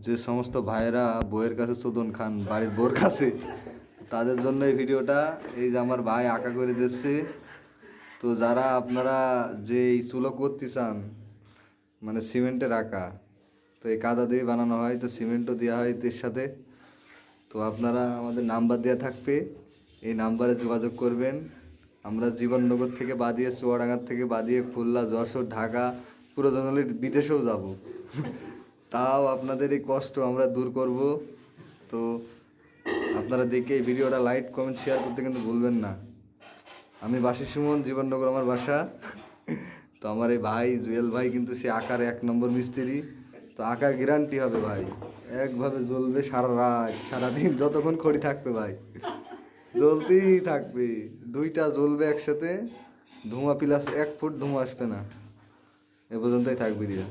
যে সমস্ত ভাইয়েরা বইয়ের কাছে চোদন খান বাড়ির বোর কাছে, তাদের জন্য এই ভিডিওটা। এই যে আমার ভাই আঁকা করে দিচ্ছে। তো যারা আপনারা যে এই চুলো করতে চান, মানে সিমেন্টের আঁকা, তো এই কাদা দিয়ে বানানো হয়, তো সিমেন্টও দেওয়া হয় এর সাথে। তো আপনারা আমাদের নাম্বার দেওয়া থাকবে, এই নাম্বারে যোগাযোগ করবেন। আমরা জীবননগর থেকে বাদিয়ে, চুয়াডাঙ্গার থেকে বাদিয়ে, খুলনা, যশোর, ঢাকা, প্রয়োজন হলে বিদেশেও যাব। তাও আপনাদের এই কষ্ট আমরা দূর করব। তো আপনারা দেখে এই ভিডিওটা লাইক, কমেন্ট, শেয়ার করতে কিন্তু ভুলবেন না। আমি বাসি সুমন, জীবননগর আমার বাসা। তো আমার এই ভাই জুয়েল ভাই কিন্তু সে আঁকার 1 নম্বর মিস্ত্রি। তো আঁকা গ্যারান্টি হবে ভাই, একভাবে জ্বলবে সারা রাত সারাদিন, যতক্ষণ খড়ি থাকবে ভাই জ্বলতেই থাকবে। 2টা জ্বলবে একসাথে, ধোঁয়া প্লাস 1 ফুট ধোঁয়া আসবে না, এ পর্যন্তই থাকবে রিয়া।